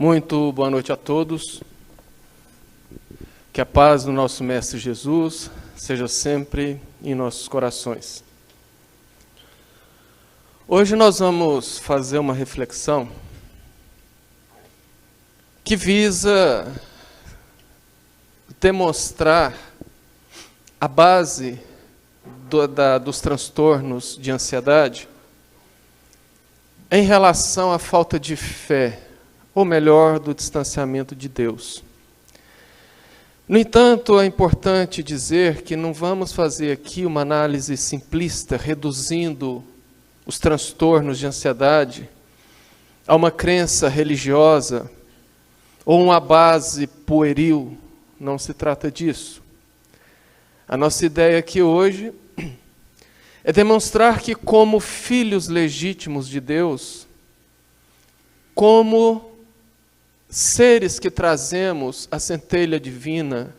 Muito boa noite a todos. Que a paz do nosso Mestre Jesus seja sempre em nossos corações. Hoje nós vamos fazer uma reflexão que visa demonstrar a base dos transtornos de ansiedade em relação à falta de fé, ou melhor, do distanciamento de Deus. No entanto, é importante dizer que não vamos fazer aqui uma análise simplista, reduzindo os transtornos de ansiedade a uma crença religiosa ou uma base pueril. Não se trata disso. A nossa ideia aqui hoje é demonstrar que, como filhos legítimos de Deus, como seres que trazemos a centelha divina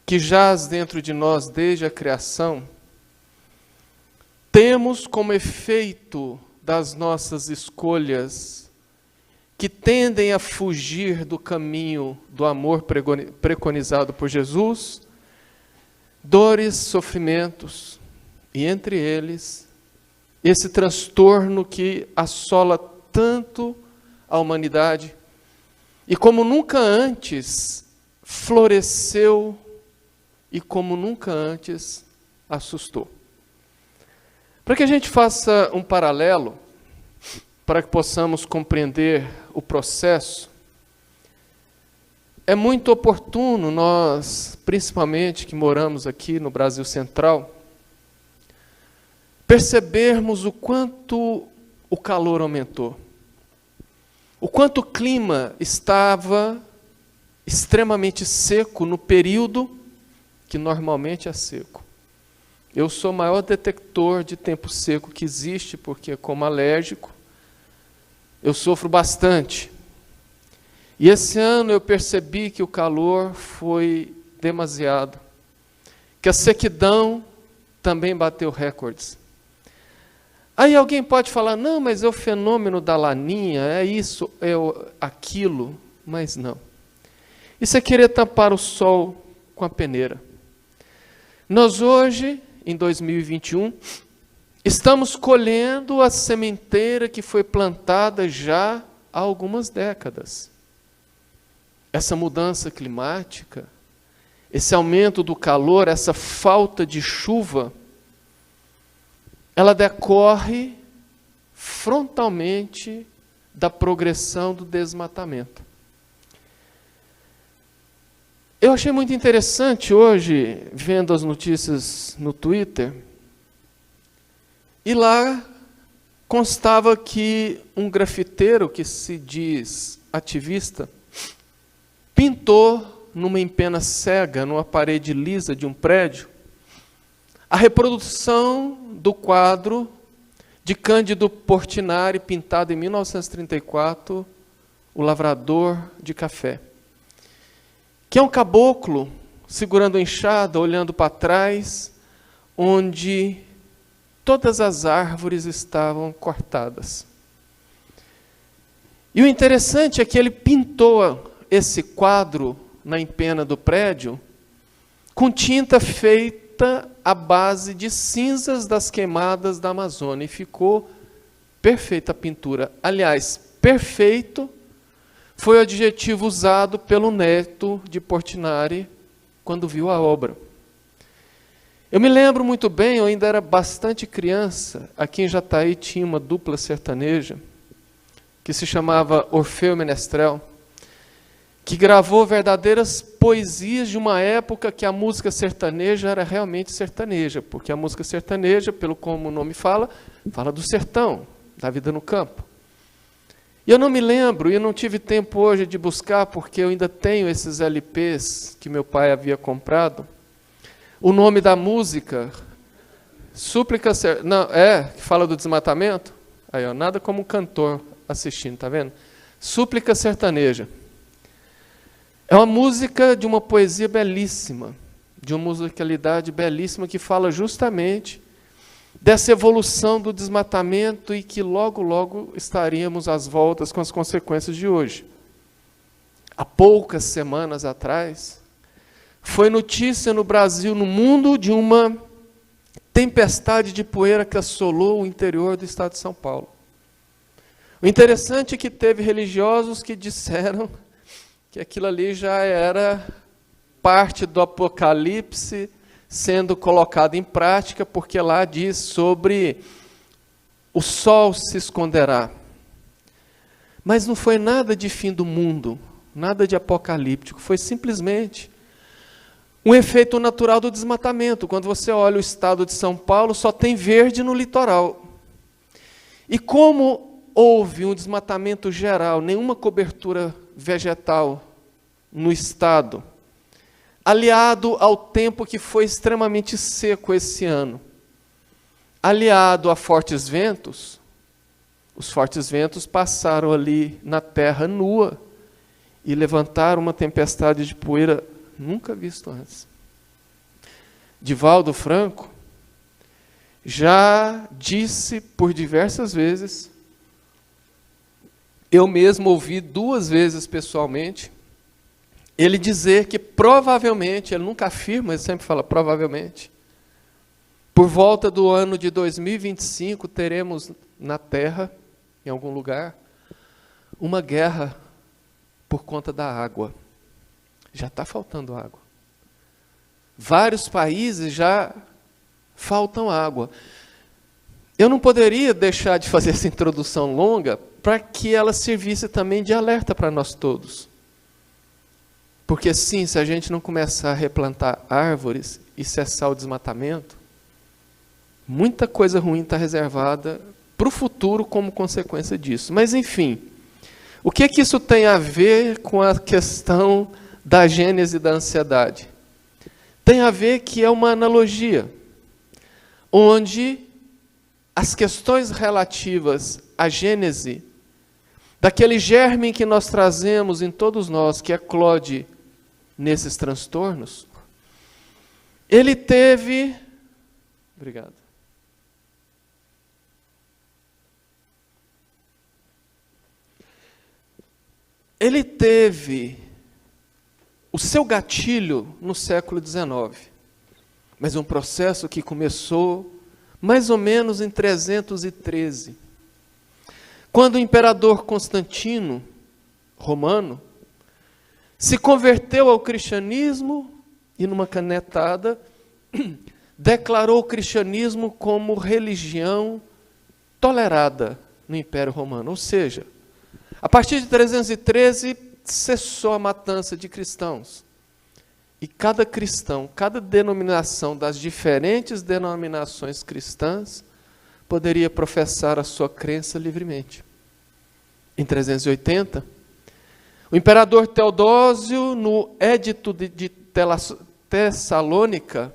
que jaz dentro de nós desde a criação, temos como efeito das nossas escolhas que tendem a fugir do caminho do amor preconizado por Jesus, dores, sofrimentos, e entre eles, esse transtorno que assola tanto a humanidade, e como nunca antes floresceu e como nunca antes assustou. Para que a gente faça um paralelo, para que possamos compreender o processo, é muito oportuno nós, principalmente que moramos aqui no Brasil Central, percebermos o quanto o calor aumentou. O quanto o clima estava extremamente seco no período que normalmente é seco. Eu sou o maior detector de tempo seco que existe, porque como alérgico, eu sofro bastante. E esse ano eu percebi que o calor foi demasiado, que a sequidão também bateu recordes. Aí alguém pode falar, não, mas é o fenômeno da laninha, é isso, é aquilo, mas não. Isso é querer tampar o sol com a peneira. Nós hoje, em 2021, estamos colhendo a sementeira que foi plantada já há algumas décadas. Essa mudança climática, esse aumento do calor, essa falta de chuva, ela decorre frontalmente da progressão do desmatamento. Eu achei muito interessante hoje, vendo as notícias no Twitter, e lá constava que um grafiteiro que se diz ativista pintou numa empena cega, numa parede lisa de um prédio, a reprodução do quadro de Cândido Portinari, pintado em 1934, O Lavrador de Café, que é um caboclo segurando a enxada, olhando para trás, onde todas as árvores estavam cortadas. E o interessante é que ele pintou esse quadro na empena do prédio com tinta feita à base de cinzas das queimadas da Amazônia, e ficou perfeita a pintura. Aliás, perfeito foi o adjetivo usado pelo neto de Portinari quando viu a obra. Eu me lembro muito bem, eu ainda era bastante criança, aqui em Jataí tinha uma dupla sertaneja que se chamava Orfeu e Menestrel, que gravou verdadeiras poesias de uma época que a música sertaneja era realmente sertaneja, porque a música sertaneja, pelo como o nome fala, fala do sertão, da vida no campo. E eu não me lembro, e eu não tive tempo hoje de buscar, porque eu ainda tenho esses LPs que meu pai havia comprado. O nome da música, que fala do desmatamento. Aí, ó, nada como um cantor assistindo, tá vendo? Súplica Sertaneja. É uma música de uma poesia belíssima, de uma musicalidade belíssima, que fala justamente dessa evolução do desmatamento e que logo, logo estaríamos às voltas com as consequências de hoje. Há poucas semanas atrás, foi notícia no Brasil, no mundo, de uma tempestade de poeira que assolou o interior do estado de São Paulo. O interessante é que teve religiosos que disseram que aquilo ali já era parte do Apocalipse sendo colocado em prática, porque lá diz sobre o sol se esconderá. Mas não foi nada de fim do mundo, nada de apocalíptico, foi simplesmente um efeito natural do desmatamento. Quando você olha o estado de São Paulo, só tem verde no litoral. E como houve um desmatamento geral, nenhuma cobertura vegetal no estado, aliado ao tempo que foi extremamente seco esse ano, aliado a fortes ventos, os fortes ventos passaram ali na terra nua e levantaram uma tempestade de poeira nunca visto antes. Divaldo Franco já disse por diversas vezes, eu mesmo ouvi 2 vezes pessoalmente, ele dizer que provavelmente, ele nunca afirma, ele sempre fala provavelmente, por volta do ano de 2025, teremos na Terra, em algum lugar, uma guerra por conta da água. Já está faltando água. Vários países já faltam água. Eu não poderia deixar de fazer essa introdução longa para que ela servisse também de alerta para nós todos. Porque sim, se a gente não começar a replantar árvores e cessar o desmatamento, muita coisa ruim está reservada para o futuro como consequência disso. Mas enfim, o que isso tem a ver com a questão da gênese da ansiedade? Tem a ver que é uma analogia, onde as questões relativas à gênese, daquele germe que nós trazemos em todos nós, que eclode nesses transtornos, ele teve... Obrigado. Ele teve o seu gatilho no século XIX, mas um processo que começou mais ou menos em 313, quando o imperador Constantino, romano, se converteu ao cristianismo e, numa canetada, declarou o cristianismo como religião tolerada no Império Romano. Ou seja, a partir de 313, cessou a matança de cristãos. E cada cristão, cada denominação das diferentes denominações cristãs, poderia professar a sua crença livremente. Em 380, o imperador Teodósio, no Édito de Tessalônica,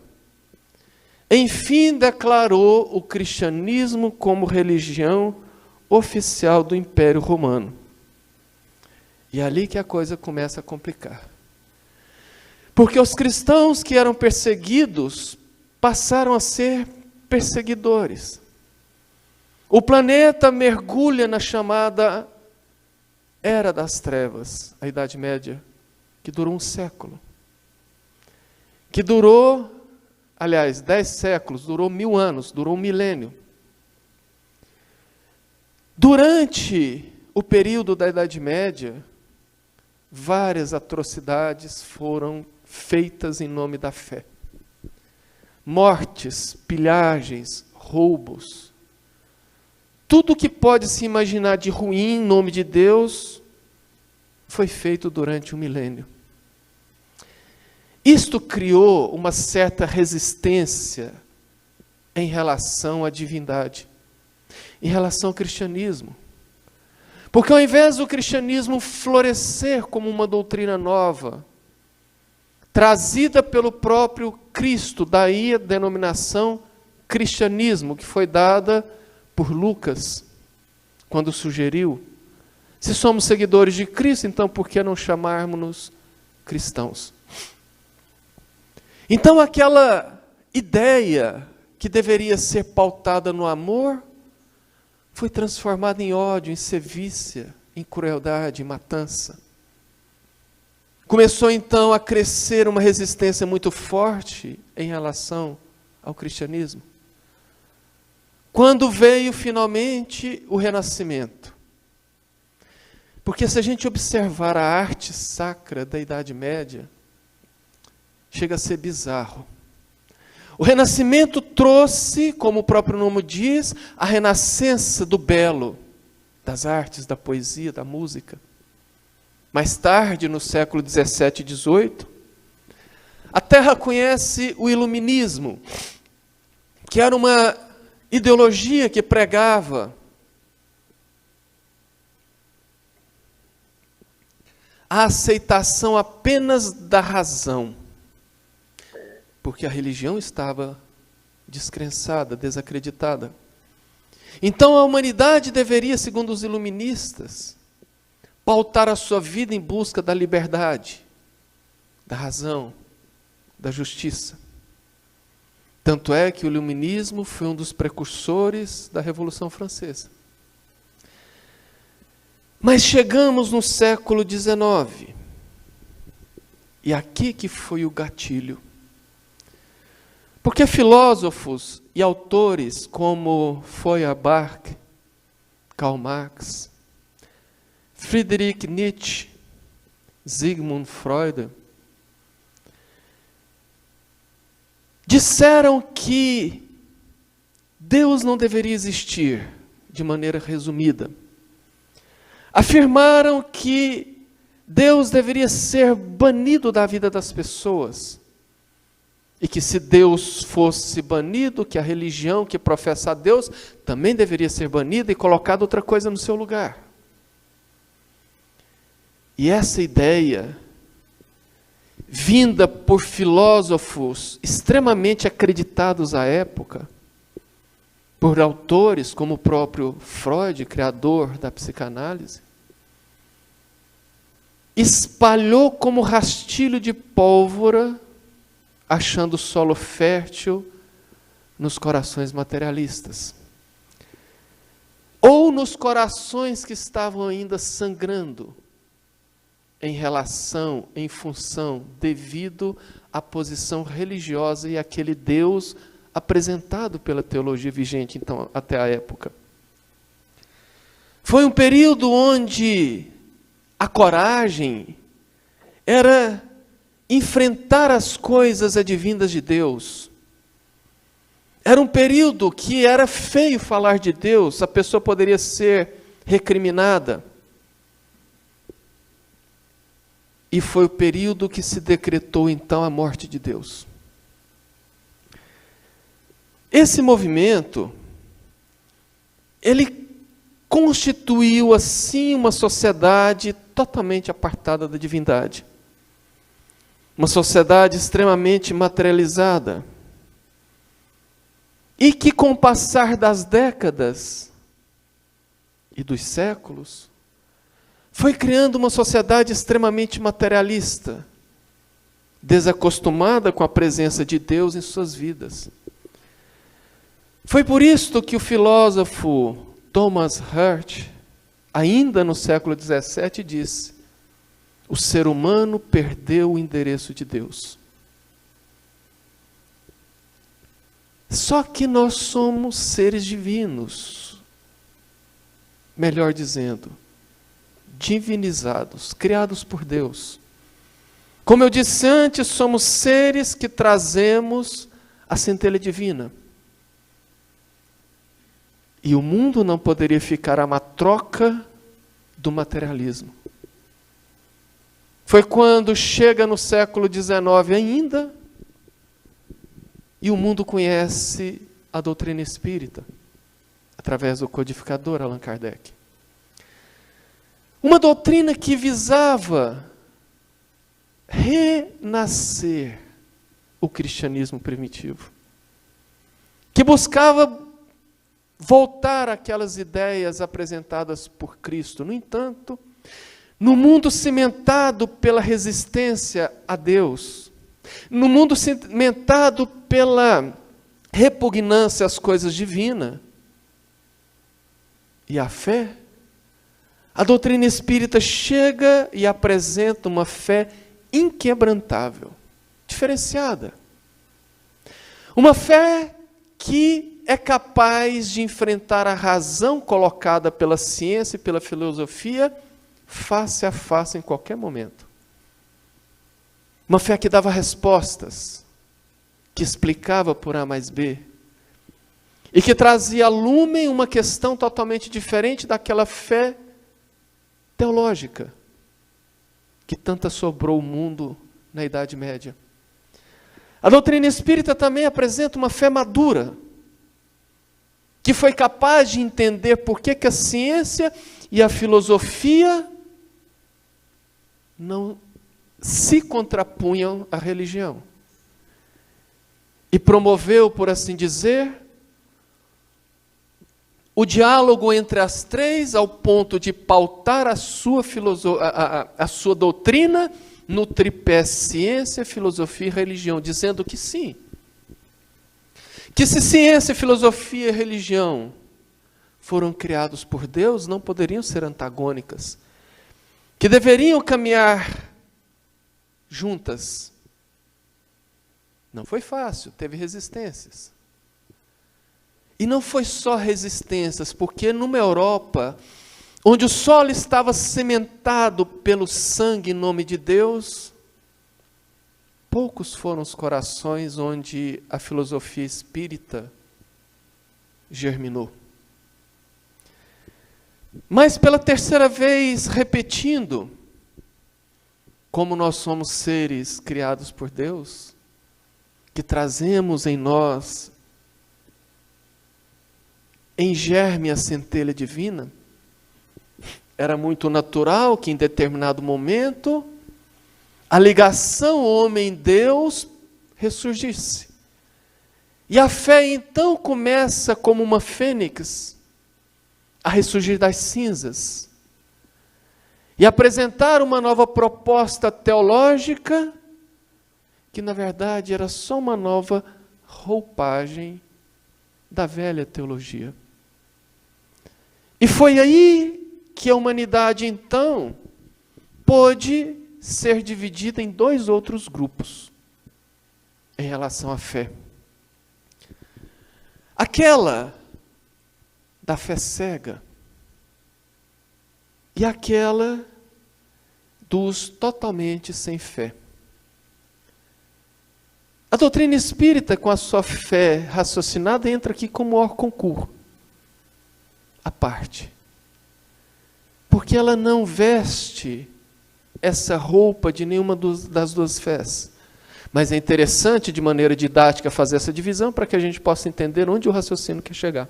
enfim declarou o cristianismo como religião oficial do Império Romano. E é ali que a coisa começa a complicar. Porque os cristãos que eram perseguidos passaram a ser perseguidores. O planeta mergulha na chamada Era das Trevas, a Idade Média, que durou 1 século. Que durou, aliás, 10 séculos, durou 1000 anos, durou 1 milênio. Durante o período da Idade Média, várias atrocidades foram feitas em nome da fé. Mortes, pilhagens, roubos. Tudo que pode se imaginar de ruim em nome de Deus foi feito durante 1 milênio. Isto criou uma certa resistência em relação à divindade, em relação ao cristianismo. Porque ao invés do cristianismo florescer como uma doutrina nova, trazida pelo próprio Cristo, daí a denominação cristianismo, que foi dada por Lucas, quando sugeriu, se somos seguidores de Cristo, então por que não chamarmos-nos cristãos? Então aquela ideia que deveria ser pautada no amor, foi transformada em ódio, em sevícia, em crueldade, em matança. Começou então a crescer uma resistência muito forte em relação ao cristianismo. Quando veio finalmente o Renascimento. Porque se a gente observar a arte sacra da Idade Média, chega a ser bizarro. O Renascimento trouxe, como o próprio nome diz, a renascença do belo, das artes, da poesia, da música. Mais tarde, no século 17 e 18, a Terra conhece o Iluminismo, que era uma ideologia que pregava a aceitação apenas da razão, porque a religião estava descrençada, desacreditada. Então a humanidade deveria, segundo os iluministas, pautar a sua vida em busca da liberdade, da razão, da justiça. Tanto é que o iluminismo foi um dos precursores da Revolução Francesa. Mas chegamos no século XIX, e aqui que foi o gatilho. Porque filósofos e autores como Feuerbach, Karl Marx, Friedrich Nietzsche, Sigmund Freud, disseram que Deus não deveria existir, de maneira resumida. Afirmaram que Deus deveria ser banido da vida das pessoas. E que se Deus fosse banido, que a religião que professa a Deus também deveria ser banida e colocada outra coisa no seu lugar. E essa ideia, vinda por filósofos extremamente acreditados à época, por autores como o próprio Freud, criador da psicanálise, espalhou como rastilho de pólvora, achando solo fértil nos corações materialistas. Ou nos corações que estavam ainda sangrando, em relação, em função, devido à posição religiosa e àquele Deus apresentado pela teologia vigente, então, até a época. Foi um período onde a coragem era enfrentar as coisas advindas de Deus. Era um período que era feio falar de Deus, a pessoa poderia ser recriminada. E foi o período que se decretou então a morte de Deus. Esse movimento, ele constituiu assim uma sociedade totalmente apartada da divindade. Uma sociedade extremamente materializada. E que com o passar das décadas e dos séculos, foi criando uma sociedade extremamente materialista, desacostumada com a presença de Deus em suas vidas. Foi por isso que o filósofo Thomas Hurt, ainda no século XVII, disse: o ser humano perdeu o endereço de Deus. Só que nós somos seres divinos, melhor dizendo, divinizados, criados por Deus. Como eu disse antes, somos seres que trazemos a centelha divina. E o mundo não poderia ficar à matroca do materialismo. Foi quando chega no século XIX ainda, e o mundo conhece a doutrina espírita, através do codificador Allan Kardec. Uma doutrina que visava renascer o cristianismo primitivo, que buscava voltar àquelas ideias apresentadas por Cristo. No entanto, no mundo cimentado pela resistência a Deus, no mundo cimentado pela repugnância às coisas divinas e à fé, a doutrina espírita chega e apresenta uma fé inquebrantável, diferenciada. Uma fé que é capaz de enfrentar a razão colocada pela ciência e pela filosofia face a face em qualquer momento. Uma fé que dava respostas, que explicava por A mais B, e que trazia à lume uma questão totalmente diferente daquela fé teológica que tanto assobrou o mundo na Idade Média. A doutrina espírita também apresenta uma fé madura, que foi capaz de entender por que a ciência e a filosofia não se contrapunham à religião. E promoveu, por assim dizer, o diálogo entre as três ao ponto de pautar a sua doutrina no tripé ciência, filosofia e religião, dizendo que sim, que se ciência, filosofia e religião foram criados por Deus, não poderiam ser antagônicas, que deveriam caminhar juntas. Não foi fácil, teve resistências. E não foi só resistências, porque numa Europa, onde o solo estava cimentado pelo sangue em nome de Deus, poucos foram os corações onde a filosofia espírita germinou. Mas pela terceira vez, repetindo, como nós somos seres criados por Deus, que trazemos em nós, em germe, a centelha divina, era muito natural que em determinado momento a ligação homem-Deus ressurgisse. E a fé então começa como uma fênix a ressurgir das cinzas e apresentar uma nova proposta teológica que na verdade era só uma nova roupagem da velha teologia. E foi aí que a humanidade então pôde ser dividida em dois outros grupos em relação à fé. Aquela da fé cega e aquela dos totalmente sem fé. A doutrina espírita, com a sua fé raciocinada, entra aqui como hors concours, à parte. Porque ela não veste essa roupa de nenhuma das duas fés. Mas é interessante, de maneira didática, fazer essa divisão para que a gente possa entender onde o raciocínio quer chegar.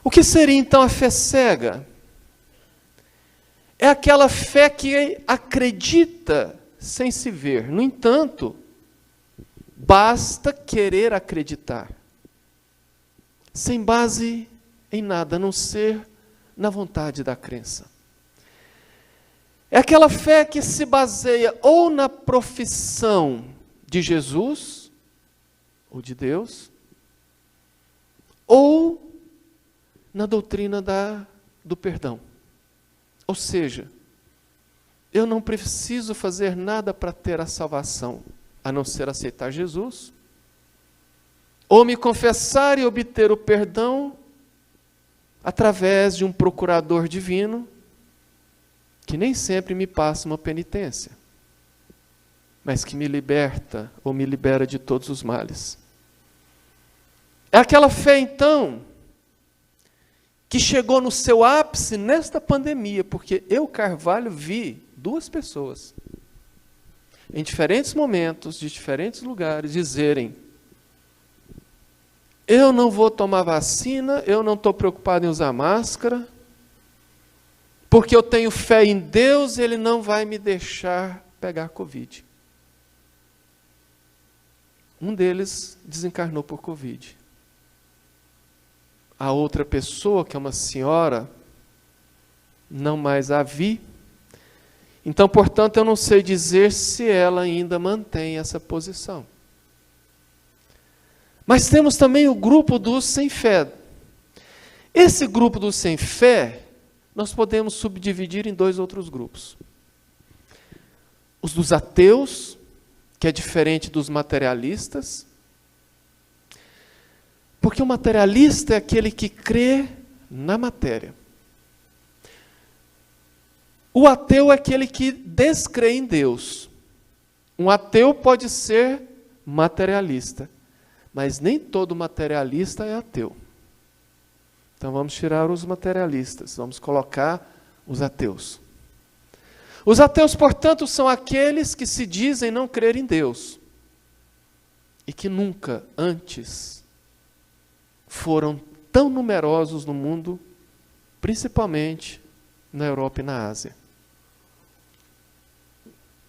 O que seria então a fé cega? É aquela fé que acredita sem se ver. No entanto, basta querer acreditar, sem base em nada, a não ser na vontade da crença. É aquela fé que se baseia ou na profissão de Jesus, ou de Deus, ou na doutrina do perdão. Ou seja, eu não preciso fazer nada para ter a salvação, a não ser aceitar Jesus, ou me confessar e obter o perdão através de um procurador divino, que nem sempre me passa uma penitência, mas que me liberta ou me libera de todos os males. É aquela fé, então, que chegou no seu ápice nesta pandemia, porque eu, Carvalho, vi duas pessoas, em diferentes momentos, de diferentes lugares, dizerem: eu não vou tomar vacina, eu não estou preocupado em usar máscara, porque eu tenho fé em Deus, Ele não vai me deixar pegar Covid. Um deles desencarnou por Covid. A outra pessoa, que é uma senhora, não mais a vi. Então, portanto, eu não sei dizer se ela ainda mantém essa posição. Mas temos também o grupo dos sem fé. Esse grupo dos sem fé, nós podemos subdividir em dois outros grupos. Os dos ateus, que é diferente dos materialistas. Porque o materialista é aquele que crê na matéria. O ateu é aquele que descrê em Deus. Um ateu pode ser materialista, mas nem todo materialista é ateu. Então vamos tirar os materialistas, vamos colocar os ateus. Os ateus, portanto, são aqueles que se dizem não crer em Deus e que nunca antes foram tão numerosos no mundo, principalmente na Europa e na Ásia.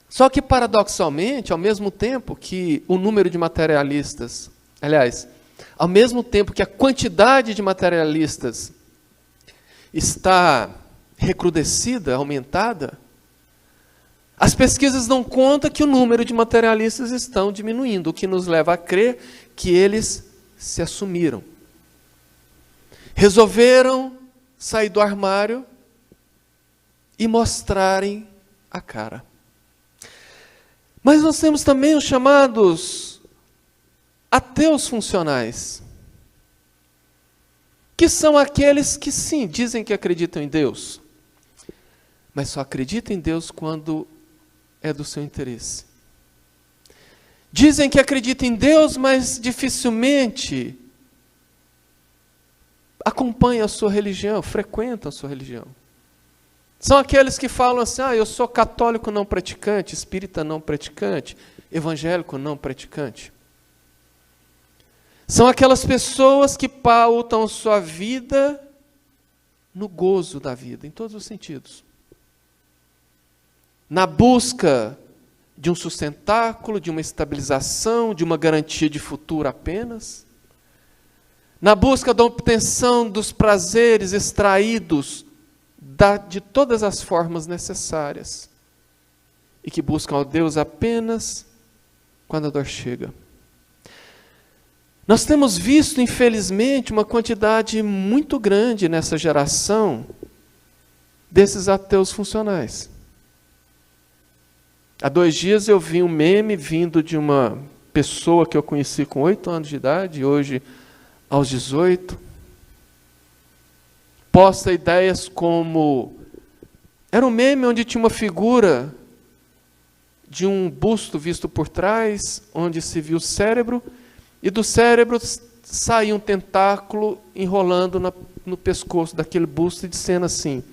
Só que, paradoxalmente, ao mesmo tempo que o número de materialistas, aliás, ao mesmo tempo que a quantidade de materialistas está recrudescida, aumentada, as pesquisas dão conta que o número de materialistas estão diminuindo, o que nos leva a crer que eles se assumiram. Resolveram sair do armário e mostrarem a cara. Mas nós temos também os chamados ateus funcionais, que são aqueles que sim, dizem que acreditam em Deus, mas só acreditam em Deus quando é do seu interesse. Dizem que acreditam em Deus, mas dificilmente acompanham a sua religião, frequentam a sua religião. São aqueles que falam assim, eu sou católico não praticante, espírita não praticante, evangélico não praticante. São aquelas pessoas que pautam sua vida no gozo da vida, em todos os sentidos. Na busca de um sustentáculo, de uma estabilização, de uma garantia de futuro apenas. Na busca da obtenção dos prazeres extraídos de todas as formas necessárias. E que buscam ao Deus apenas quando a dor chega. Nós temos visto, infelizmente, uma quantidade muito grande nessa geração desses ateus funcionais. Há 2 dias eu vi um meme vindo de uma pessoa que eu conheci com 8 anos de idade, hoje aos 18. Posta ideias como... Era um meme onde tinha uma figura de um busto visto por trás, onde se viu o cérebro, e do cérebro saía um tentáculo enrolando no pescoço daquele busto e dizendo assim: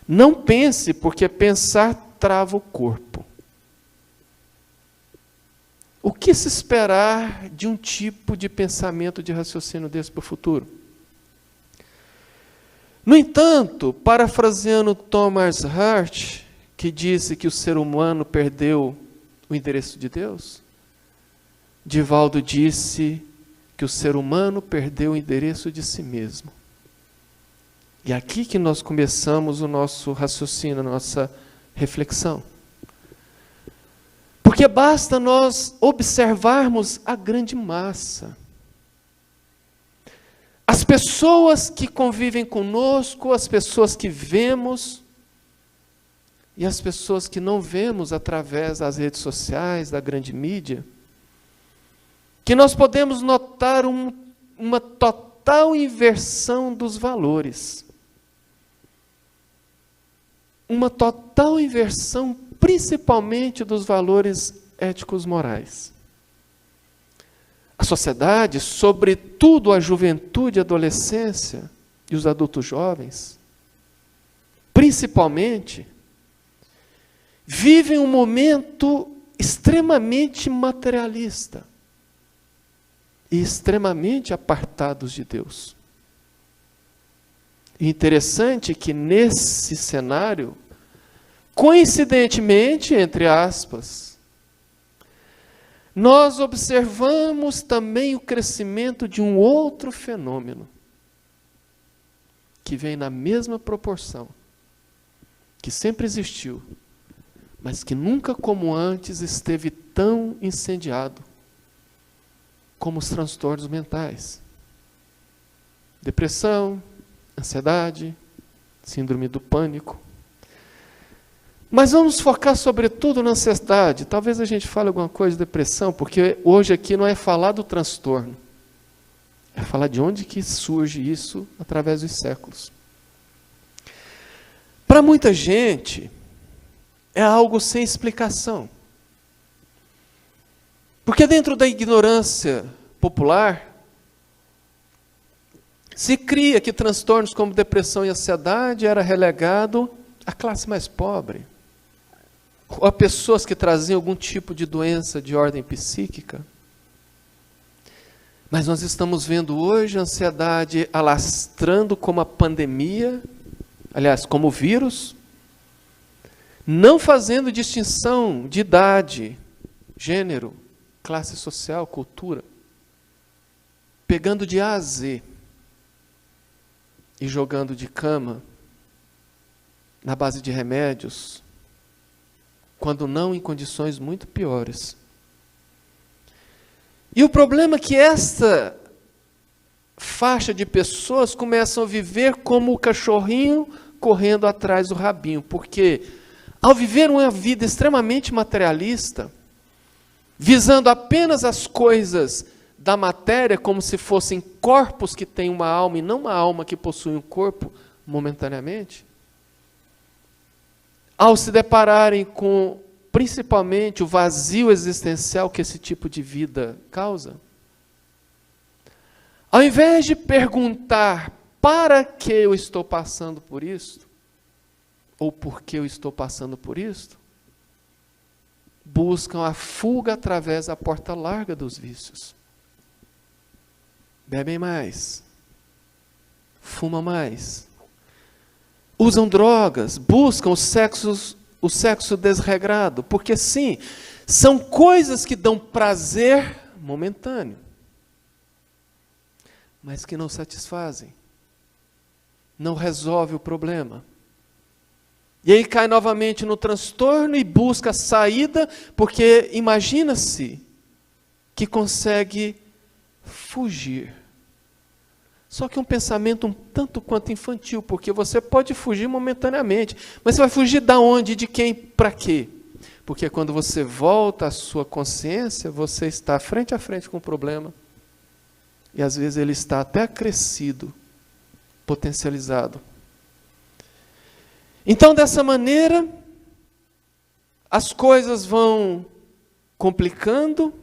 não pense, porque pensar trava o corpo. O que se esperar de um tipo de pensamento, de raciocínio desse para o futuro? No entanto, parafraseando Thomas Hart, que disse que o ser humano perdeu o endereço de Deus, Divaldo disse que o ser humano perdeu o endereço de si mesmo. E é aqui que nós começamos o nosso raciocínio, a nossa reflexão. Porque basta nós observarmos a grande massa. As pessoas que convivem conosco, as pessoas que vemos, e as pessoas que não vemos através das redes sociais, da grande mídia, que nós podemos notar uma total inversão dos valores. Uma total inversão, principalmente dos valores éticos morais. A sociedade, sobretudo a juventude e a adolescência e os adultos jovens, principalmente, vivem um momento extremamente materialista e extremamente apartados de Deus. E interessante que nesse cenário, coincidentemente, entre aspas, nós observamos também o crescimento de um outro fenômeno, que vem na mesma proporção, que sempre existiu, mas que nunca como antes esteve tão incendiado, como os transtornos mentais. Depressão, ansiedade, síndrome do pânico. Mas vamos focar sobretudo na ansiedade. Talvez a gente fale alguma coisa de depressão, porque hoje aqui não é falar do transtorno. É falar de onde que surge isso através dos séculos. Para muita gente, é algo sem explicação. Porque dentro da ignorância popular, se cria que transtornos como depressão e ansiedade era relegado à classe mais pobre, ou a pessoas que traziam algum tipo de doença de ordem psíquica. Mas nós estamos vendo hoje a ansiedade alastrando como a pandemia, aliás, como o vírus, não fazendo distinção de idade, gênero, classe social, cultura, pegando de A a Z e jogando de cama, na base de remédios, quando não em condições muito piores. E o problema é que esta faixa de pessoas começam a viver como o cachorrinho correndo atrás do rabinho, porque ao viver uma vida extremamente materialista, visando apenas as coisas da matéria como se fossem corpos que têm uma alma e não uma alma que possui um corpo momentaneamente, ao se depararem com principalmente o vazio existencial que esse tipo de vida causa, ao invés de perguntar para que eu estou passando por isto, ou por que eu estou passando por isto, buscam a fuga através da porta larga dos vícios. Bebem mais, fumam mais, usam drogas, buscam o sexo desregrado, porque sim, são coisas que dão prazer momentâneo, mas que não satisfazem, não resolve o problema. E aí cai novamente no transtorno e busca a saída, porque imagina-se que consegue fugir. Só que é um pensamento um tanto quanto infantil, porque você pode fugir momentaneamente, mas você vai fugir da onde, de quem, para quê? Porque quando você volta à sua consciência, você está frente a frente com o problema, e às vezes ele está até acrescido, potencializado. Então, dessa maneira, as coisas vão complicando,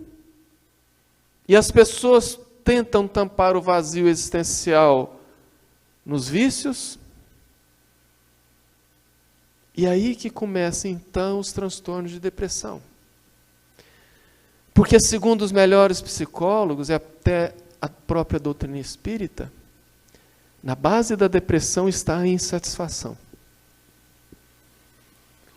e as pessoas tentam tampar o vazio existencial nos vícios. E aí que começam então os transtornos de depressão. Porque segundo os melhores psicólogos e até a própria doutrina espírita, na base da depressão está a insatisfação.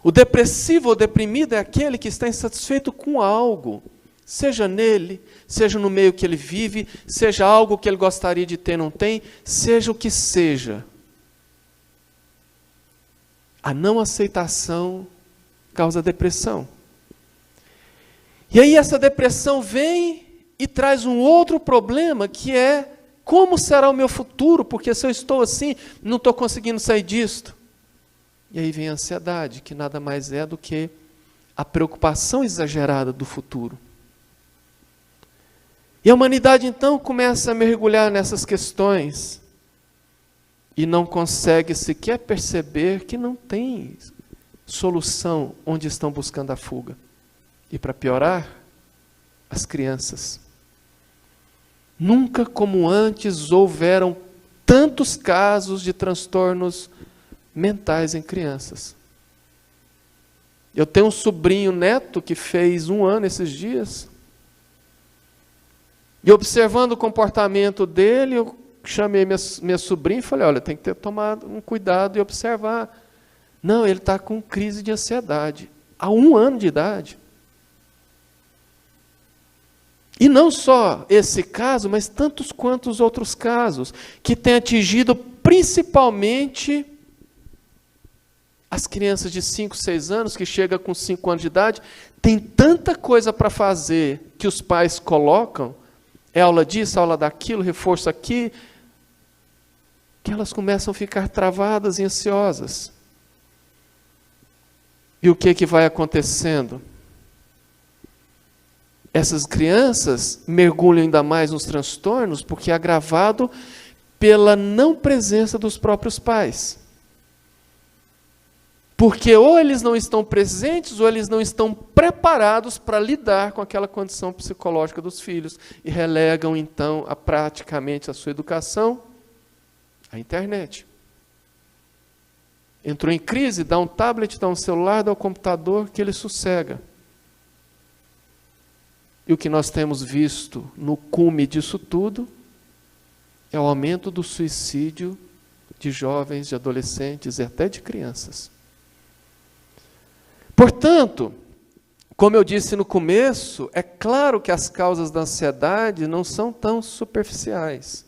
O depressivo ou deprimido é aquele que está insatisfeito com algo, seja nele, seja no meio que ele vive, seja algo que ele gostaria de ter, não tem, seja o que seja. A não aceitação causa depressão. E aí essa depressão vem e traz um outro problema, que é como será o meu futuro, porque se eu estou assim, não estou conseguindo sair disto. E aí vem a ansiedade, que nada mais é do que a preocupação exagerada do futuro. E a humanidade então começa a mergulhar nessas questões e não consegue sequer perceber que não tem solução onde estão buscando a fuga. E para piorar, as crianças. Nunca como antes houveram tantos casos de transtornos mentais em crianças. Eu tenho um sobrinho neto que fez 1 ano esses dias. E observando o comportamento dele, eu chamei minha sobrinha e falei, olha, tem que ter tomado um cuidado e observar. Não, ele está com crise de ansiedade. Há 1 ano de idade. E não só esse caso, mas tantos quantos outros casos, que têm atingido principalmente as crianças de 5, 6 anos, que chegam com 5 anos de idade, tem tanta coisa para fazer que os pais colocam, é aula disso, aula daquilo, reforço aqui, que elas começam a ficar travadas e ansiosas. E o que vai acontecendo? Essas crianças mergulham ainda mais nos transtornos, porque é agravado pela não presença dos próprios pais. Porque ou eles não estão presentes, ou eles não estão preparados para lidar com aquela condição psicológica dos filhos, e relegam então praticamente a sua educação à internet. Entrou em crise, dá um tablet, dá um celular, dá um computador, que ele sossega. E o que nós temos visto no cume disso tudo é o aumento do suicídio de jovens, de adolescentes e até de crianças. Portanto, como eu disse no começo, é claro que as causas da ansiedade não são tão superficiais.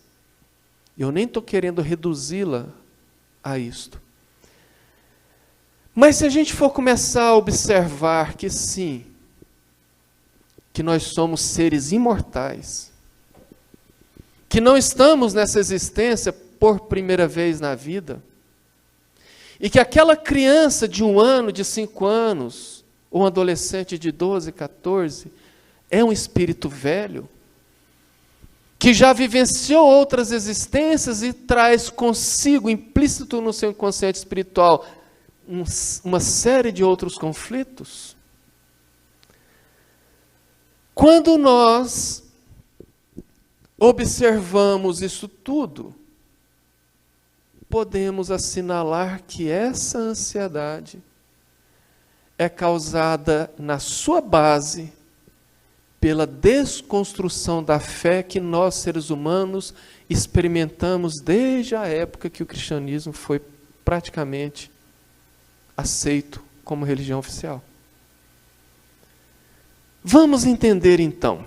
Eu nem estou querendo reduzi-la a isto. Mas se a gente for começar a observar que sim, que nós somos seres imortais, que não estamos nessa existência por primeira vez na vida, e que aquela criança de 1 ano, de 5 anos, ou um adolescente de 12, 14, é um espírito velho, que já vivenciou outras existências e traz consigo, implícito no seu inconsciente espiritual, uma série de outros conflitos. Quando nós observamos isso tudo, podemos assinalar que essa ansiedade é causada na sua base pela desconstrução da fé que nós, seres humanos, experimentamos desde a época que o cristianismo foi praticamente aceito como religião oficial. Vamos entender então,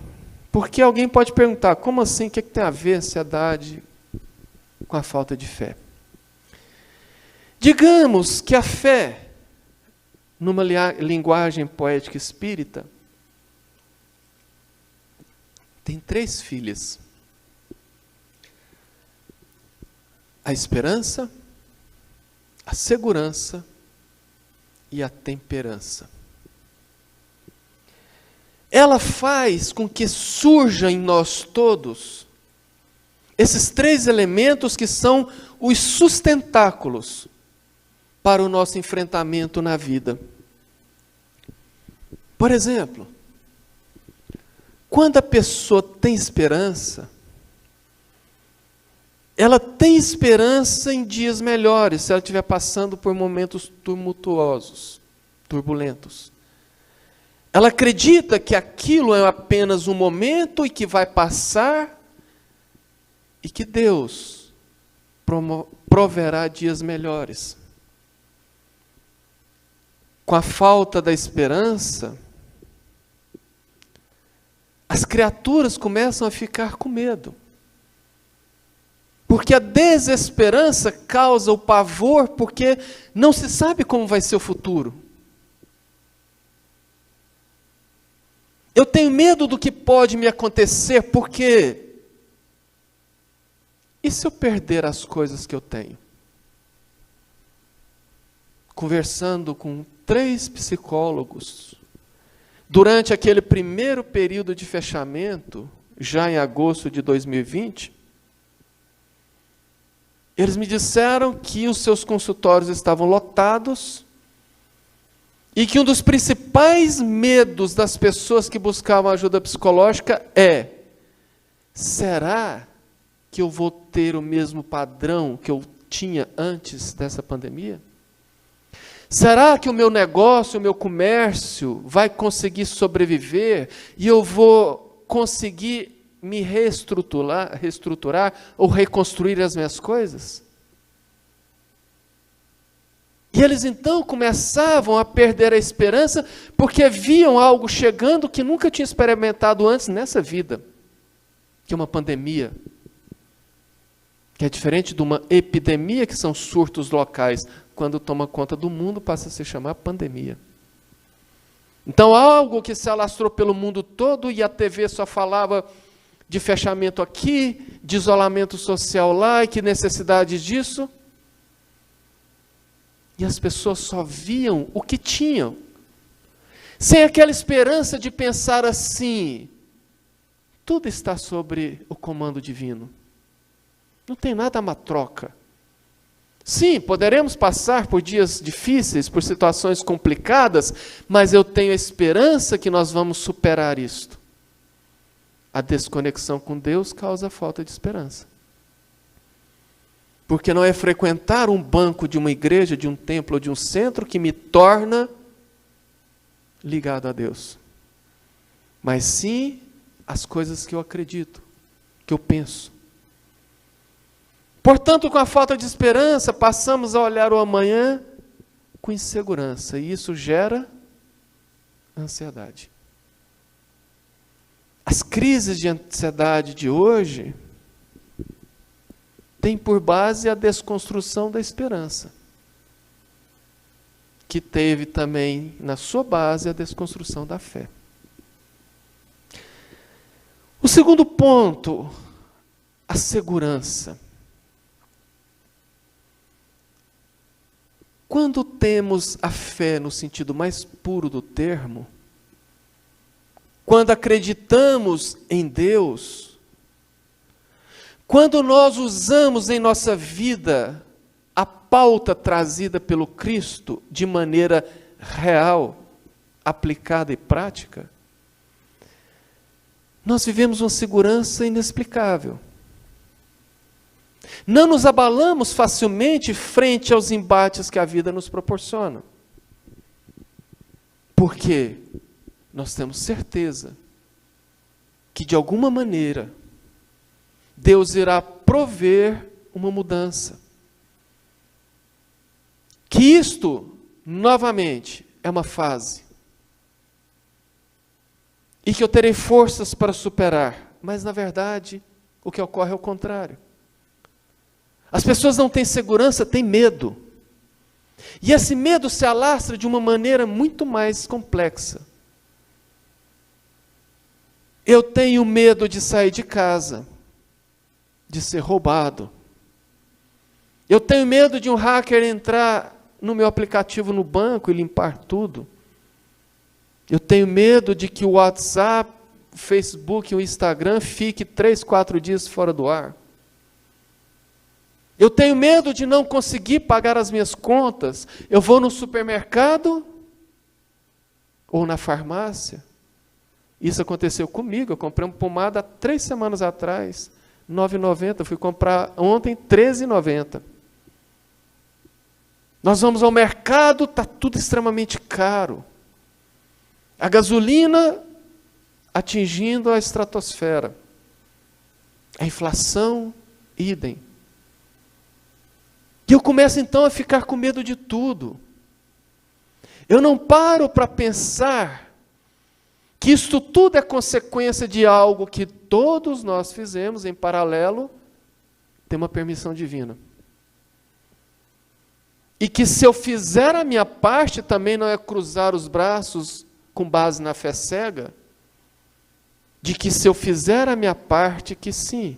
porque alguém pode perguntar, como assim, o que tem a ver a ansiedade com a falta de fé? Digamos que a fé, numa linguagem poética espírita, tem 3 filhas: a esperança, a segurança e a temperança. Ela faz com que surja em nós todos esses 3 elementos que são os sustentáculos para o nosso enfrentamento na vida. Por exemplo, quando a pessoa tem esperança, ela tem esperança em dias melhores, se ela estiver passando por momentos tumultuosos, turbulentos. Ela acredita que aquilo é apenas um momento e que vai passar e que Deus proverá dias melhores. Com a falta da esperança, as criaturas começam a ficar com medo. Porque a desesperança causa o pavor, porque não se sabe como vai ser o futuro. Eu tenho medo do que pode me acontecer, porque e se eu perder as coisas que eu tenho? Conversando com 3 psicólogos, durante aquele primeiro período de fechamento, já em agosto de 2020, eles me disseram que os seus consultórios estavam lotados e que um dos principais medos das pessoas que buscavam ajuda psicológica é: será que eu vou ter o mesmo padrão que eu tinha antes dessa pandemia? Será que o meu negócio, o meu comércio vai conseguir sobreviver e eu vou conseguir me reestruturar ou reconstruir as minhas coisas? E eles então começavam a perder a esperança porque viam algo chegando que nunca tinham experimentado antes nessa vida, que é uma pandemia, que é diferente de uma epidemia, que são surtos locais. Quando toma conta do mundo, passa a se chamar pandemia. Então, algo que se alastrou pelo mundo todo e a TV só falava de fechamento aqui, de isolamento social lá, e que necessidade disso. E as pessoas só viam o que tinham, sem aquela esperança de pensar assim: tudo está sobre o comando divino. Não tem nada uma troca. Sim, poderemos passar por dias difíceis, por situações complicadas, mas eu tenho a esperança que nós vamos superar isto. A desconexão com Deus causa falta de esperança. Porque não é frequentar um banco de uma igreja, de um templo ou de um centro que me torna ligado a Deus. Mas sim as coisas que eu acredito, que eu penso. Portanto, com a falta de esperança, passamos a olhar o amanhã com insegurança. E isso gera ansiedade. As crises de ansiedade de hoje têm por base a desconstrução da esperança, que teve também na sua base a desconstrução da fé. O segundo ponto, a segurança. Quando temos a fé no sentido mais puro do termo, quando acreditamos em Deus, quando nós usamos em nossa vida a pauta trazida pelo Cristo de maneira real, aplicada e prática, nós vivemos uma segurança inexplicável. Não nos abalamos facilmente frente aos embates que a vida nos proporciona. Porque nós temos certeza que, de alguma maneira, Deus irá prover uma mudança. Que isto, novamente, é uma fase. E que eu terei forças para superar. Mas, na verdade, o que ocorre é o contrário. As pessoas não têm segurança, têm medo. E esse medo se alastra de uma maneira muito mais complexa. Eu tenho medo de sair de casa, de ser roubado. Eu tenho medo de um hacker entrar no meu aplicativo no banco e limpar tudo. Eu tenho medo de que o WhatsApp, o Facebook e o Instagram fique 3, 4 dias fora do ar. Eu tenho medo de não conseguir pagar as minhas contas. Eu vou no supermercado ou na farmácia. Isso aconteceu comigo. Eu comprei uma pomada há 3 semanas atrás, R$ 9,90. Fui comprar ontem, R$ 13,90. Nós vamos ao mercado, está tudo extremamente caro. A gasolina atingindo a estratosfera. A inflação, idem. E eu começo então a ficar com medo de tudo. Eu não paro para pensar que isto tudo é consequência de algo que todos nós fizemos em paralelo, tem uma permissão divina. E que se eu fizer a minha parte, também não é cruzar os braços com base na fé cega, de que se eu fizer a minha parte, que sim,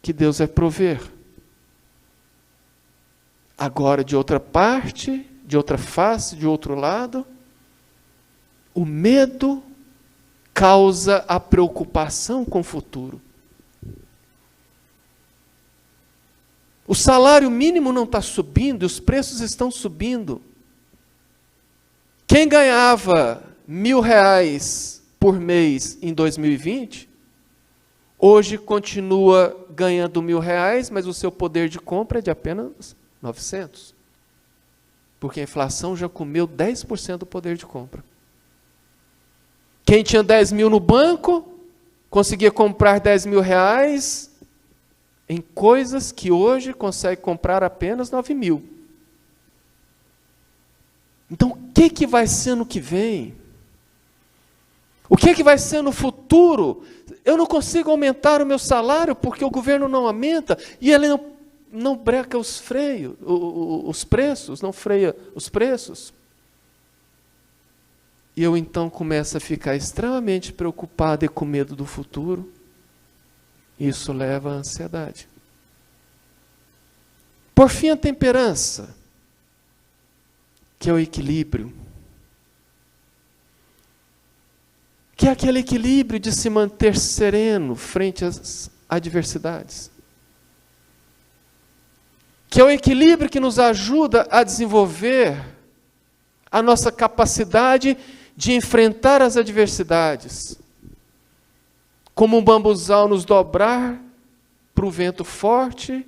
que Deus vai prover. Agora, de outra parte, de outra face, de outro lado, o medo causa a preocupação com o futuro. O salário mínimo não está subindo, os preços estão subindo. Quem ganhava R$ 1.000 por mês em 2020, hoje continua ganhando R$ 1.000, mas o seu poder de compra é de apenas 900. Porque a inflação já comeu 10% do poder de compra. Quem tinha 10 mil no banco, conseguia comprar R$ 10.000 em coisas que hoje consegue comprar apenas 9.000. Então, o que vai ser no que vem? O que vai ser no futuro? Eu não consigo aumentar o meu salário porque o governo não aumenta e ele não breca os preços, não freia os preços. E eu então começo a ficar extremamente preocupado e com medo do futuro. Isso leva à ansiedade. Por fim, a temperança, que é o equilíbrio. Que é aquele equilíbrio de se manter sereno frente às adversidades. Que é o equilíbrio que nos ajuda a desenvolver a nossa capacidade de enfrentar as adversidades. Como um bambuzal nos dobrar para o vento forte,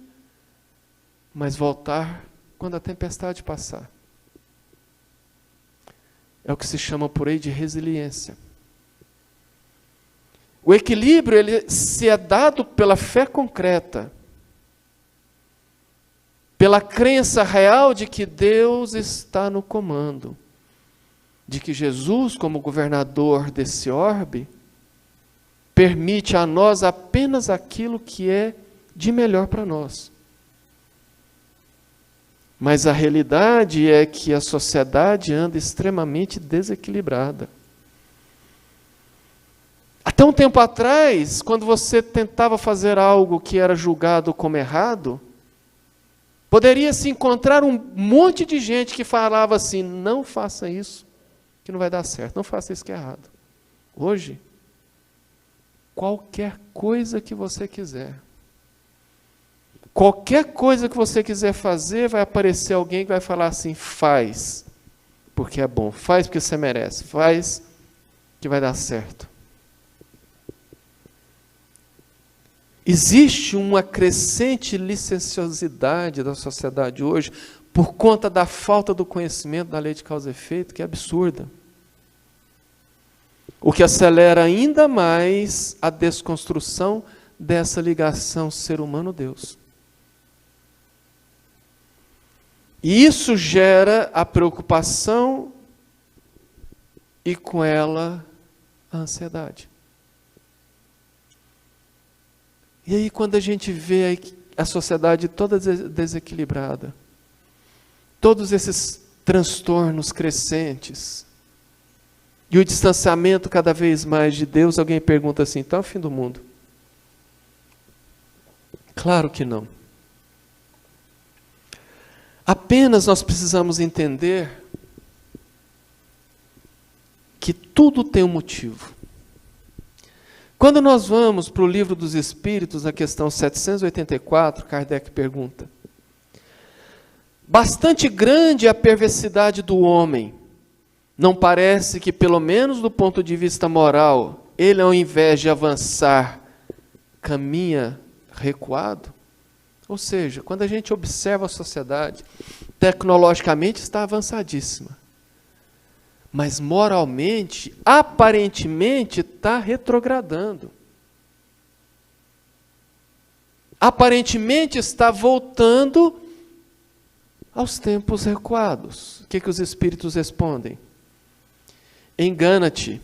mas voltar quando a tempestade passar. É o que se chama por aí de resiliência. O equilíbrio ele se é dado pela fé concreta, pela crença real de que Deus está no comando, de que Jesus, como governador desse orbe, permite a nós apenas aquilo que é de melhor para nós. Mas a realidade é que a sociedade anda extremamente desequilibrada. Até um tempo atrás, quando você tentava fazer algo que era julgado como errado, poderia se encontrar um monte de gente que falava assim, não faça isso, que não vai dar certo, não faça isso que é errado. Hoje, qualquer coisa que você quiser, qualquer coisa que você quiser fazer, vai aparecer alguém que vai falar assim, faz, porque é bom, faz porque você merece, faz que vai dar certo. Existe uma crescente licenciosidade da sociedade hoje por conta da falta do conhecimento da lei de causa e efeito, que é absurda. O que acelera ainda mais a desconstrução dessa ligação ser humano-Deus. E isso gera a preocupação e com ela a ansiedade. E aí quando a gente vê a sociedade toda desequilibrada, todos esses transtornos crescentes, e o distanciamento cada vez mais de Deus, alguém pergunta assim, então é o fim do mundo? Claro que não. Apenas nós precisamos entender que tudo tem um motivo. Quando nós vamos para o Livro dos Espíritos, na questão 784, Kardec pergunta: bastante grande é a perversidade do homem. Não parece que, pelo menos do ponto de vista moral, ele, ao invés de avançar, caminha recuado? Ou seja, quando a gente observa a sociedade, tecnologicamente está avançadíssima. Mas moralmente, aparentemente, está retrogradando. Aparentemente está voltando aos tempos recuados. O que os espíritos respondem? Engana-te.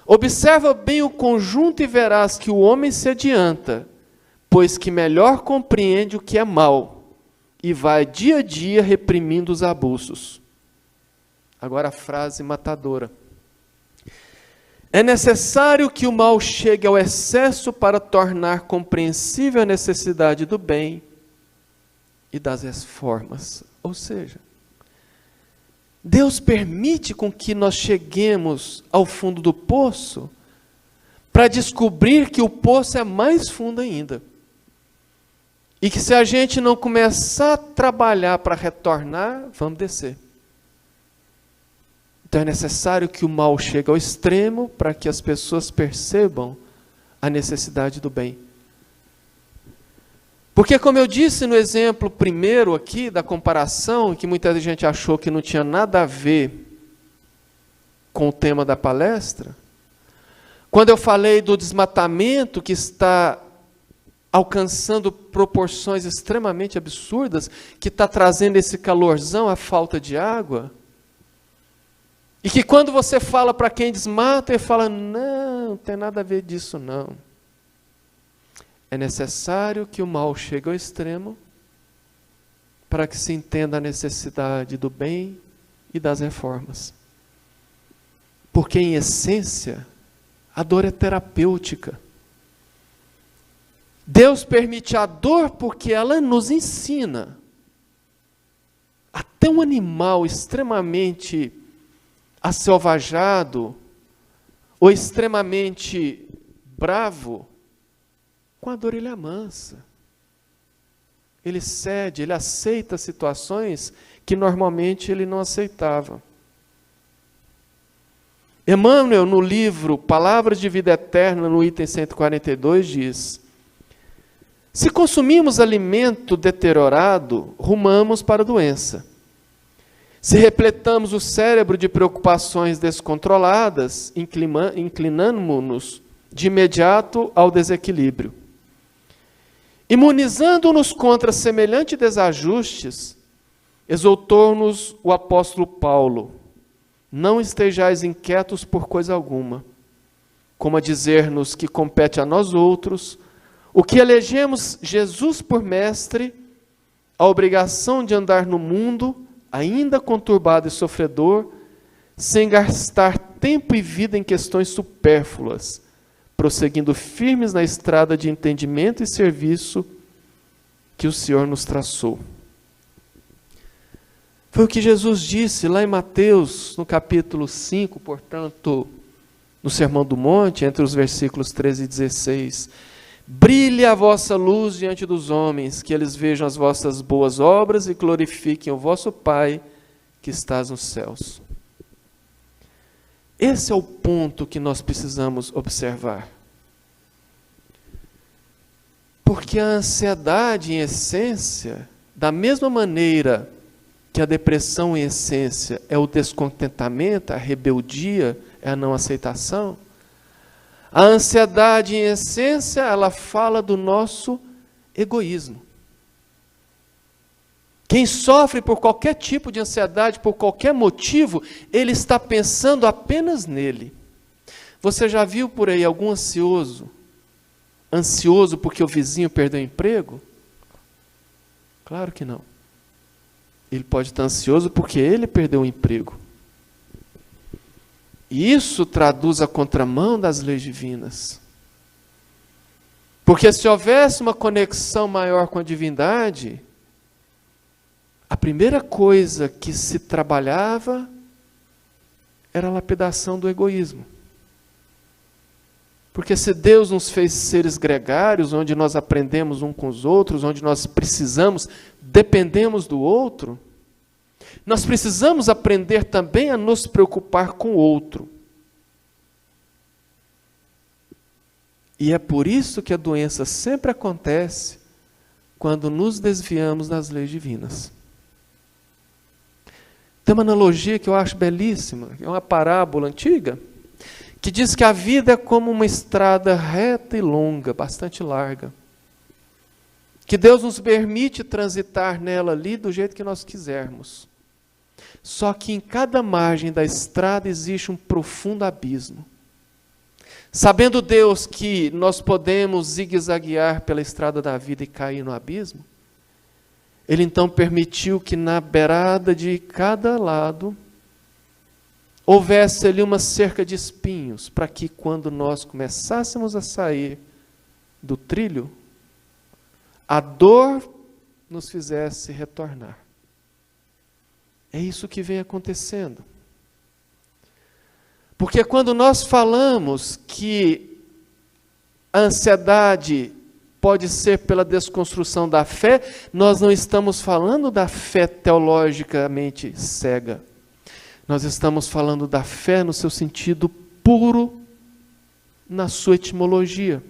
Observa bem o conjunto e verás que o homem se adianta, pois que melhor compreende o que é mal, e vai dia a dia reprimindo os abusos. Agora a frase matadora. É necessário que o mal chegue ao excesso para tornar compreensível a necessidade do bem e das reformas. Ou seja, Deus permite com que nós cheguemos ao fundo do poço para descobrir que o poço é mais fundo ainda. E que se a gente não começar a trabalhar para retornar, vamos descer. Então é necessário que o mal chegue ao extremo para que as pessoas percebam a necessidade do bem. Porque, como eu disse no exemplo primeiro aqui, da comparação, que muita gente achou que não tinha nada a ver com o tema da palestra, quando eu falei do desmatamento que está alcançando proporções extremamente absurdas, que está trazendo esse calorzão, a falta de água, e que quando você fala para quem desmata, ele fala, não tem nada a ver disso não. É necessário que o mal chegue ao extremo para que se entenda a necessidade do bem e das reformas. Porque, em essência, a dor é terapêutica. Deus permite a dor porque ela nos ensina. Até um animal extremamente aselvajado ou extremamente bravo, com a dor ele amansa. Ele cede, ele aceita situações que normalmente ele não aceitava. Emmanuel, no livro Palavras de Vida Eterna, no item 142, diz: se consumimos alimento deteriorado, rumamos para a doença. Se repletamos o cérebro de preocupações descontroladas, inclinamos-nos de imediato ao desequilíbrio. Imunizando-nos contra semelhantes desajustes, exortou-nos o apóstolo Paulo: não estejais inquietos por coisa alguma, como a dizer-nos que compete a nós outros, o que elegemos Jesus por mestre, a obrigação de andar no mundo, ainda conturbado e sofredor, sem gastar tempo e vida em questões supérfluas, prosseguindo firmes na estrada de entendimento e serviço que o Senhor nos traçou. Foi o que Jesus disse lá em Mateus, no capítulo 5, portanto, no Sermão do Monte, entre os versículos 13 e 16. Brilhe a vossa luz diante dos homens, que eles vejam as vossas boas obras e glorifiquem o vosso Pai que estás nos céus. Esse é o ponto que nós precisamos observar. Porque a ansiedade, em essência, da mesma maneira que a depressão, em essência, é o descontentamento, a rebeldia, é a não aceitação, a ansiedade, em essência, ela fala do nosso egoísmo. Quem sofre por qualquer tipo de ansiedade, por qualquer motivo, ele está pensando apenas nele. Você já viu por aí algum ansioso porque o vizinho perdeu o emprego? Claro que não. Ele pode estar ansioso porque ele perdeu o emprego. E isso traduz a contramão das leis divinas. Porque se houvesse uma conexão maior com a divindade, a primeira coisa que se trabalhava era a lapidação do egoísmo. Porque se Deus nos fez seres gregários, onde nós aprendemos uns com os outros, onde nós dependemos do outro, nós precisamos aprender também a nos preocupar com o outro. E é por isso que a doença sempre acontece quando nos desviamos das leis divinas. Tem uma analogia que eu acho belíssima, é uma parábola antiga, que diz que a vida é como uma estrada reta e longa, bastante larga, que Deus nos permite transitar nela ali do jeito que nós quisermos. Só que em cada margem da estrada existe um profundo abismo. Sabendo Deus que nós podemos zigue-zaguear pela estrada da vida e cair no abismo, Ele então permitiu que na beirada de cada lado houvesse ali uma cerca de espinhos, para que quando nós começássemos a sair do trilho, a dor nos fizesse retornar. É isso que vem acontecendo. Porque quando nós falamos que a ansiedade pode ser pela desconstrução da fé, nós não estamos falando da fé teologicamente cega. Nós estamos falando da fé no seu sentido puro, na sua etimologia.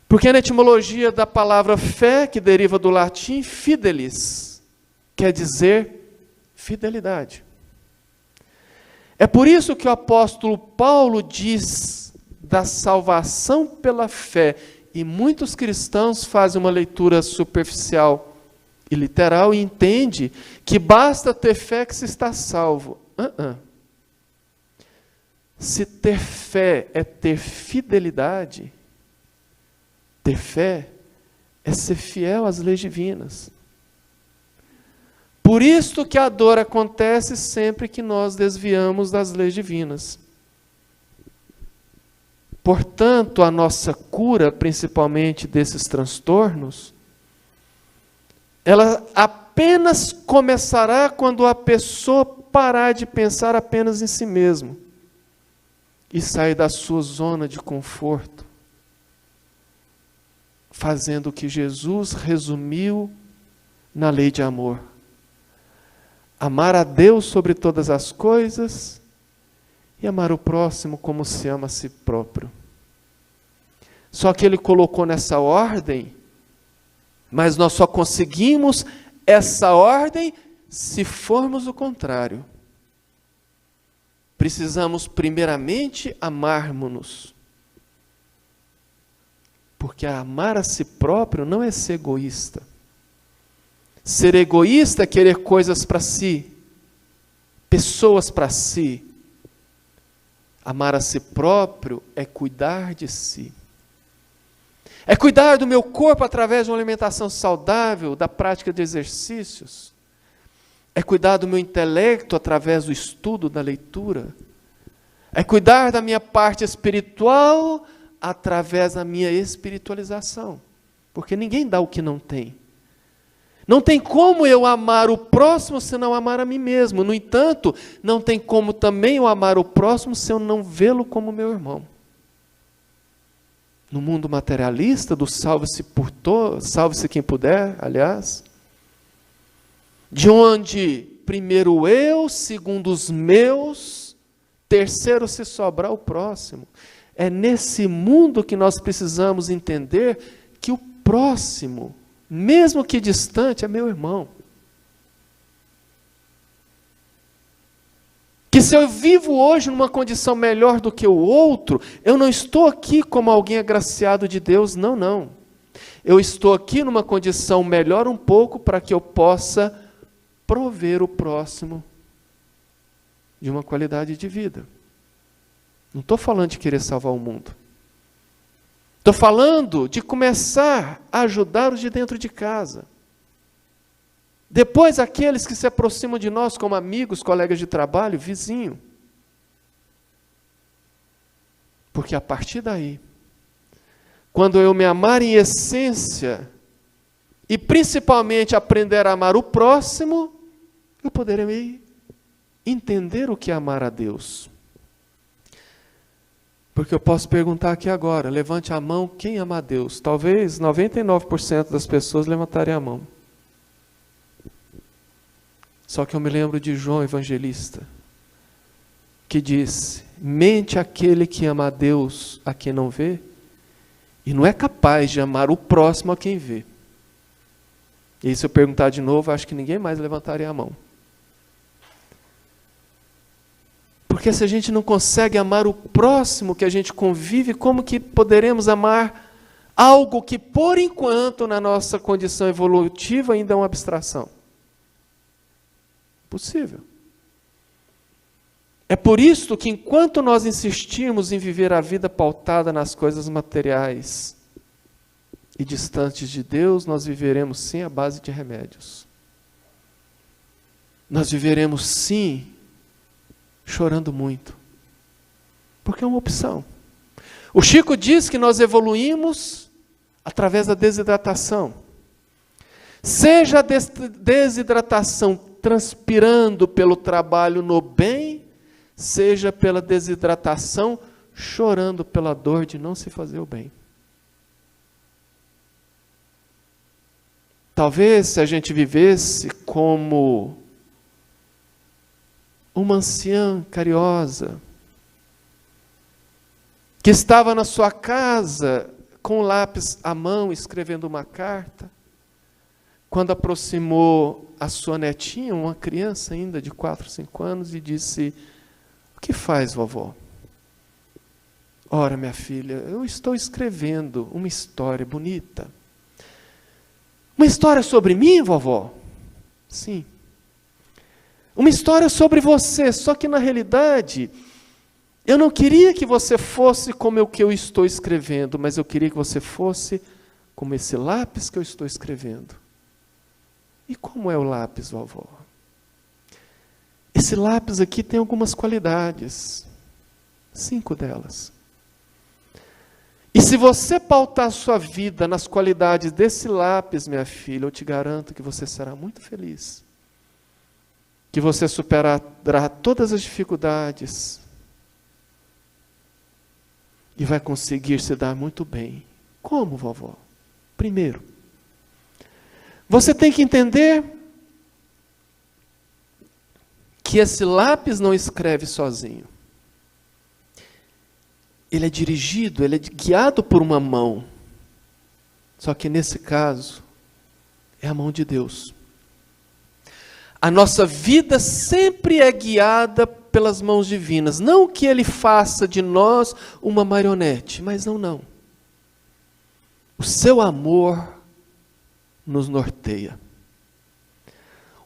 Porque na etimologia da palavra fé, que deriva do latim fidelis, quer dizer fidelidade. É por isso que o apóstolo Paulo diz da salvação pela fé, e muitos cristãos fazem uma leitura superficial e literal e entende que basta ter fé que se está salvo. Se ter fé é ter fidelidade, ter fé é ser fiel às leis divinas. Por isso que a dor acontece sempre que nós desviamos das leis divinas. Portanto, a nossa cura, principalmente desses transtornos, ela apenas começará quando a pessoa parar de pensar apenas em si mesmo e sair da sua zona de conforto, fazendo o que Jesus resumiu na lei de amor. Amar a Deus sobre todas as coisas e amar o próximo como se ama a si próprio. Só que ele colocou nessa ordem, mas nós só conseguimos essa ordem se formos o contrário. Precisamos primeiramente amarmos-nos. Porque amar a si próprio não é ser egoísta. Ser egoísta é querer coisas para si, pessoas para si. Amar a si próprio é cuidar de si. É cuidar do meu corpo através de uma alimentação saudável, da prática de exercícios. É cuidar do meu intelecto através do estudo, da leitura. É cuidar da minha parte espiritual através da minha espiritualização. Porque ninguém dá o que não tem. Não tem como eu amar o próximo se não amar a mim mesmo. No entanto, não tem como também eu amar o próximo se eu não vê-lo como meu irmão. No mundo materialista, do salve-se quem puder, aliás, de onde primeiro eu, segundo os meus, terceiro se sobrar o próximo. É nesse mundo que nós precisamos entender que o próximo, mesmo que distante, é meu irmão. Que se eu vivo hoje numa condição melhor do que o outro, eu não estou aqui como alguém agraciado de Deus, não. Eu estou aqui numa condição melhor um pouco para que eu possa prover o próximo de uma qualidade de vida. Não estou falando de querer salvar o mundo. Estou falando de começar a ajudar os de dentro de casa. Depois, aqueles que se aproximam de nós como amigos, colegas de trabalho, vizinho. Porque a partir daí, quando eu me amar em essência, e principalmente aprender a amar o próximo, eu poderei entender o que é amar a Deus. Porque eu posso perguntar aqui agora, levante a mão, quem ama a Deus? Talvez 99% das pessoas levantarem a mão. Só que eu me lembro de João Evangelista, que disse, mente aquele que ama a Deus a quem não vê, e não é capaz de amar o próximo a quem vê. E se eu perguntar de novo, acho que ninguém mais levantaria a mão. Porque se a gente não consegue amar o próximo que a gente convive, como que poderemos amar algo que, por enquanto, na nossa condição evolutiva, ainda é uma abstração? Possível. É por isso que, enquanto nós insistirmos em viver a vida pautada nas coisas materiais e distantes de Deus, nós viveremos sim à base de remédios. Nós viveremos sim chorando muito. Porque é uma opção. O Chico diz que nós evoluímos através da desidratação. Seja a desidratação transpirando pelo trabalho no bem, seja pela desidratação chorando pela dor de não se fazer o bem. Talvez se a gente vivesse como uma anciã cariosa, que estava na sua casa com o lápis à mão escrevendo uma carta, quando aproximou a sua netinha, uma criança ainda de 4, 5 anos, e disse, o que faz, vovó? Ora, minha filha, eu estou escrevendo uma história bonita. Uma história sobre mim, vovó? Sim. Uma história sobre você, só que na realidade, eu não queria que você fosse como o que eu estou escrevendo, mas eu queria que você fosse como esse lápis que eu estou escrevendo. E como é o lápis, vovó? Esse lápis aqui tem algumas qualidades. 5 delas. se você pautar a sua vida nas qualidades desse lápis, minha filha, eu te garanto que você será muito feliz. Que você superará todas as dificuldades e vai conseguir se dar muito bem. Como, vovó? Primeiro, você tem que entender que esse lápis não escreve sozinho. Ele é dirigido, ele é guiado por uma mão. Só que nesse caso, é a mão de Deus. A nossa vida sempre é guiada pelas mãos divinas. Não que Ele faça de nós uma marionete, mas não. O seu amor nos norteia.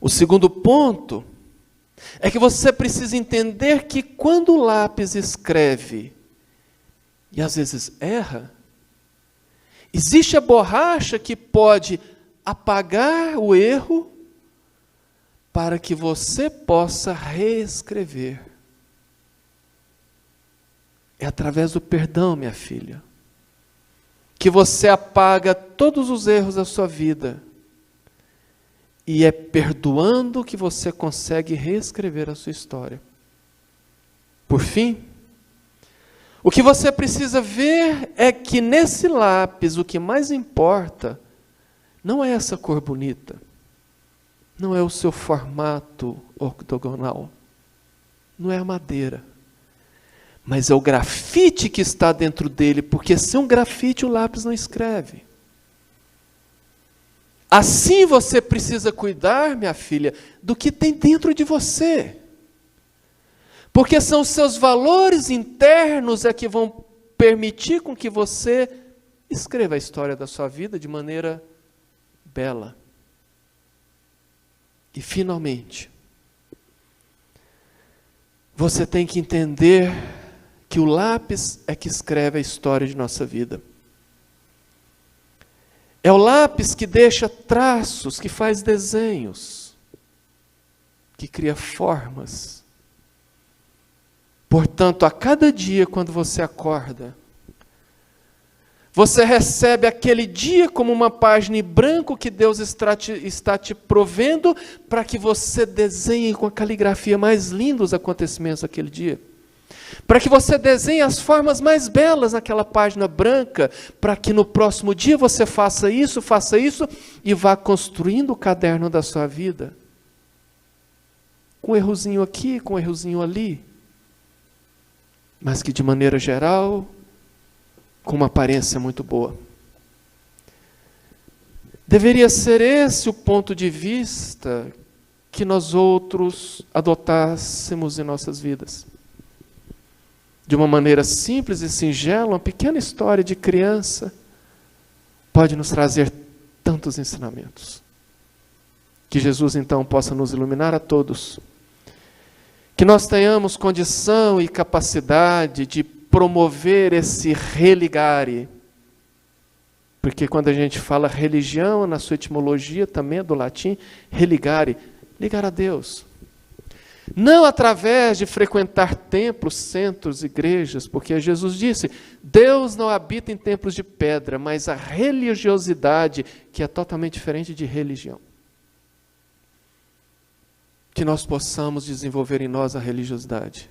O segundo ponto é que você precisa entender que quando o lápis escreve, e às vezes erra, existe a borracha que pode apagar o erro para que você possa reescrever. É através do perdão, minha filha, que você apaga todos os erros da sua vida. E é perdoando que você consegue reescrever a sua história. Por fim, o que você precisa ver é que nesse lápis o que mais importa não é essa cor bonita, não é o seu formato octogonal, não é a madeira, mas é o grafite que está dentro dele, porque sem um grafite o lápis não escreve. Assim você precisa cuidar, minha filha, do que tem dentro de você. Porque são os seus valores internos é que vão permitir com que você escreva a história da sua vida de maneira bela. E finalmente, você tem que entender que o lápis é que escreve a história de nossa vida. É o lápis que deixa traços, que faz desenhos, que cria formas. Portanto, a cada dia, quando você acorda, você recebe aquele dia como uma página em branco que Deus está te provendo para que você desenhe com a caligrafia mais linda os acontecimentos daquele dia. Para que você desenhe as formas mais belas naquela página branca, para que no próximo dia você faça isso e vá construindo o caderno da sua vida. Com um errozinho aqui, com um errozinho ali. Mas que de maneira geral, com uma aparência muito boa. Deveria ser esse o ponto de vista que nós outros adotássemos em nossas vidas. De uma maneira simples e singela, uma pequena história de criança pode nos trazer tantos ensinamentos. Que Jesus então possa nos iluminar a todos. Que nós tenhamos condição e capacidade de promover esse religare. Porque quando a gente fala religião, na sua etimologia também é do latim, religare, ligar a Deus. Não através de frequentar templos, centros, igrejas, porque Jesus disse, Deus não habita em templos de pedra, mas a religiosidade, que é totalmente diferente de religião. Que nós possamos desenvolver em nós a religiosidade.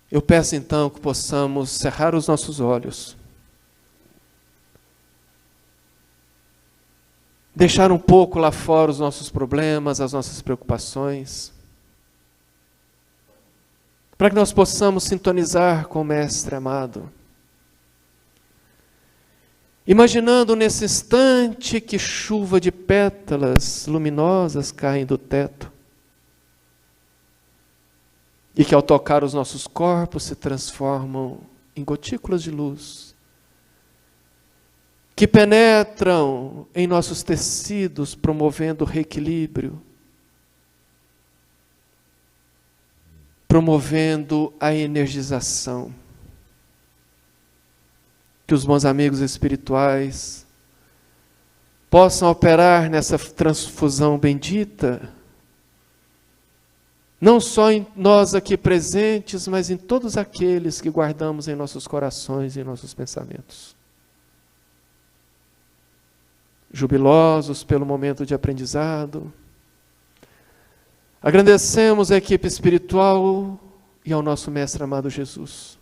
Eu peço então que possamos cerrar os nossos olhos, deixar um pouco lá fora os nossos problemas, as nossas preocupações, para que nós possamos sintonizar com o Mestre amado. Imaginando nesse instante que chuva de pétalas luminosas caem do teto, e que ao tocar os nossos corpos se transformam em gotículas de luz, que penetram em nossos tecidos, promovendo o reequilíbrio, promovendo a energização. Que os bons amigos espirituais possam operar nessa transfusão bendita, não só em nós aqui presentes, mas em todos aqueles que guardamos em nossos corações e em nossos pensamentos. Jubilosos pelo momento de aprendizado, agradecemos a equipe espiritual e ao nosso Mestre amado Jesus.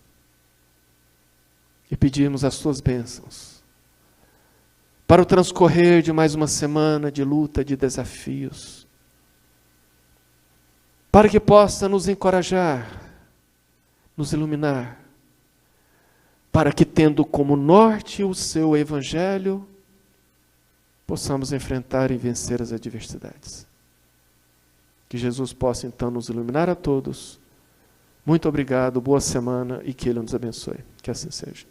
E pedimos as tuas bênçãos para o transcorrer de mais uma semana de luta, de desafios, para que possa nos encorajar, nos iluminar, para que, tendo como norte o seu Evangelho, possamos enfrentar e vencer as adversidades. Que Jesus possa então nos iluminar a todos. Muito obrigado, boa semana e que Ele nos abençoe. Que assim seja.